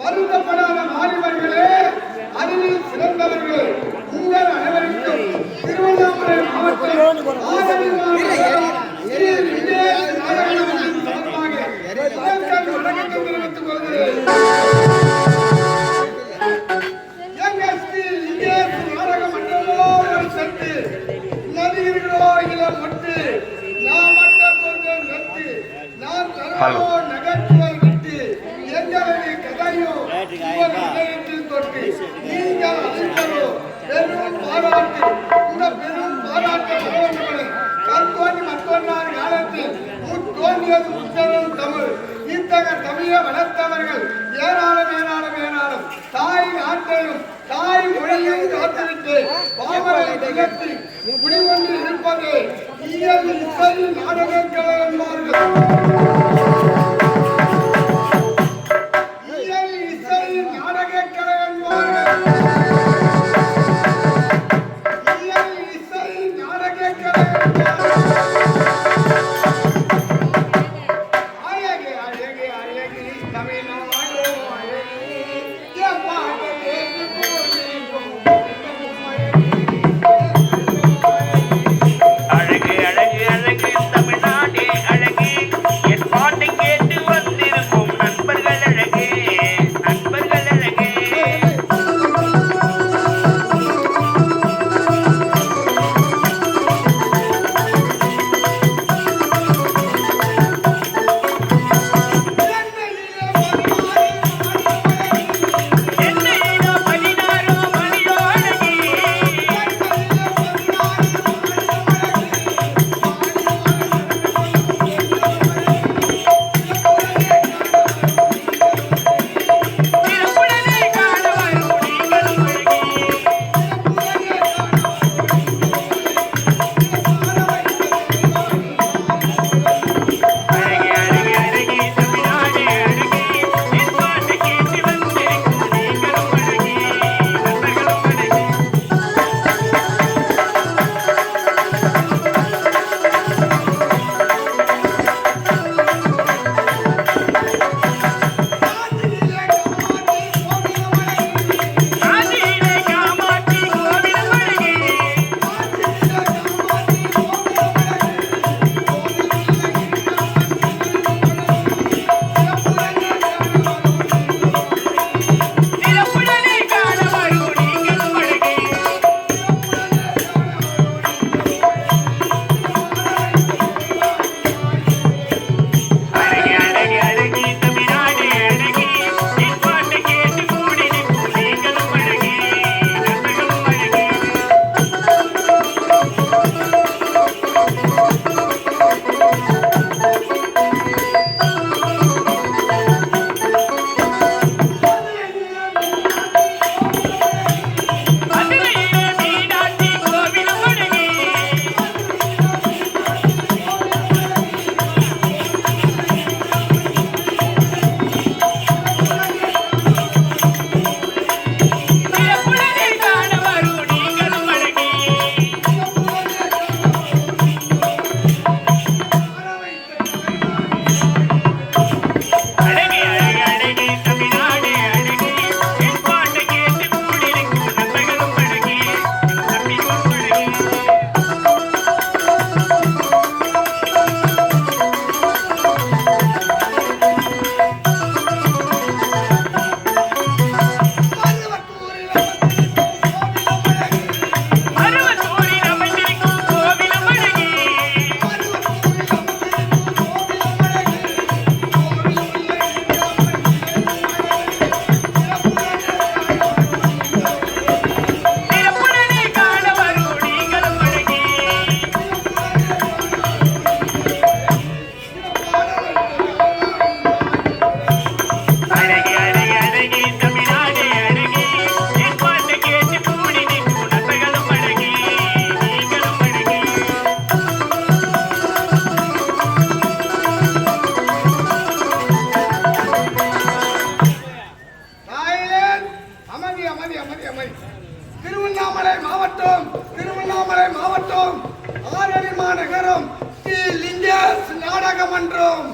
வருத்தப்படாத வாலிபர்களே, அறிவில் சிறந்தவர்களே, உங்கள் அனைவருக்கும் திருவண்ணாமலை மாவட்டம் தெரிவித்துக் கொள்கிறேன். நாடக மன்றமோ ஒரு சத்து, நதிகளோ இளம் மட்டு, நான் மட்டம் கொஞ்சம் சத்து, நான் தரவோ நகர்த்துவல் விட்டு, எங்களது கதையோ இதயத்தில் தொட்டு, நீங்கள் அழைத்தலோ பெரும் பாராட்டு, இந்த பெரும் பாராட்டு பகவன்களை கற்கோண்டி மற்றொன்றார் காலத்தில் முத்தோன்றியது முத்தரும் தமிழ். இத்தகைய தமிழை வளர்த்தவர்கள் ஏராளம் ஏராளம் ஏராளம். தாய் நாட்டையும் தாய் மொழியும் காத்துவிட்டு பாமரை நிகழ்த்தி குடிகொண்டு இருப்பது இயல் இசை நாடகங்கள் என்பார்கள். இயல் இசை நாடகங்கள் என்பார்கள். இயல் இசை நாடகங்கள் அழகு அழகு அழகு தமிழ்நாடு அழகு அழகு அழகு தமிழ்நாடே அழகு என் திருவண்ணாமலை மாவட்டம் ஆரணி மாநகரம் ஸ்ரீ லிங்கேஷ் நாடக மன்றம்.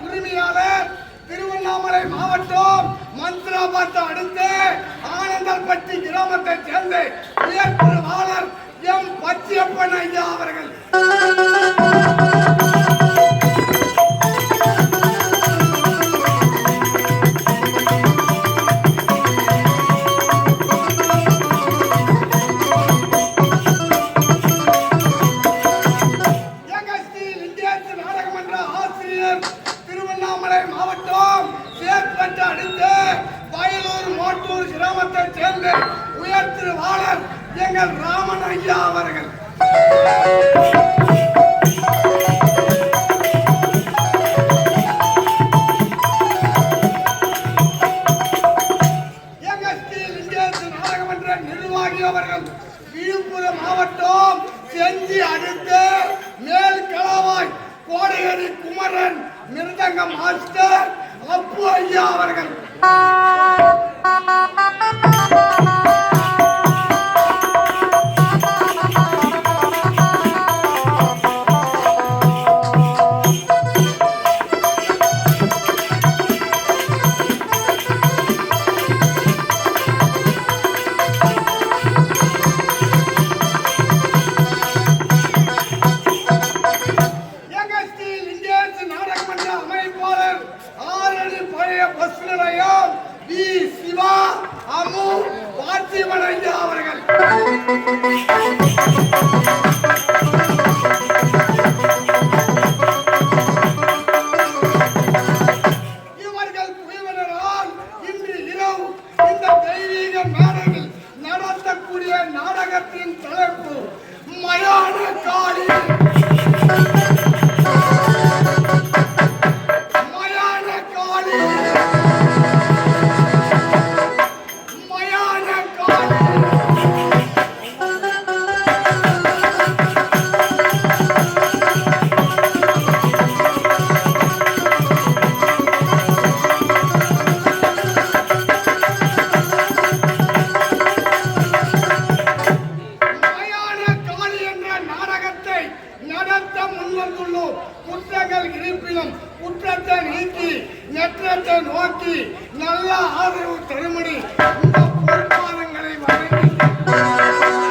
உரிமையாளர் திருவண்ணாமலை மாவட்டம் மந்திராபாத் அடுத்து ஆனந்தல்பட்டி கிராமத்தை சேர்ந்த உயர்வாளர் எம் பச்சையப்பன் ஐயா அவர்கள். திருவண்ணாமலை மாவட்டம் சேத்பட்டு அடுத்து வயலூர் மோட்டூர் கிராமத்தை சேர்ந்த உயர் திருவாளர் எங்கள் ராமன் ஐயா அவர்கள். எங்கள் ஸ்ரீ லிங்கேஷ் நாடகமன்ற நிர்வாகி அவர்கள் விழுப்புரம் மாவட்டம் செஞ்சி அடுத்து மேல் களவாய் கோடையடி குமரன் மிருதங்க மாஸ்டர் அப்பு ஐயா அவர்கள். பஸ் நிலையம் வி சிவா அமு பார்த்திபன் ஐயா அவர்கள். இவர்கள் குழுவினரால் இன்று இரவு இந்த தெய்வீக மேடையில் நடத்தக்கூடிய நாடகத்தின் தலைப்பு மயான காளி. குற்றங்கள் இருப்பினும் குற்றத்தை நீக்கி நெற்றத்தை நோக்கி நல்ல ஆதரவு தருமடி இந்த பொறுப்பாளங்களை வழங்கி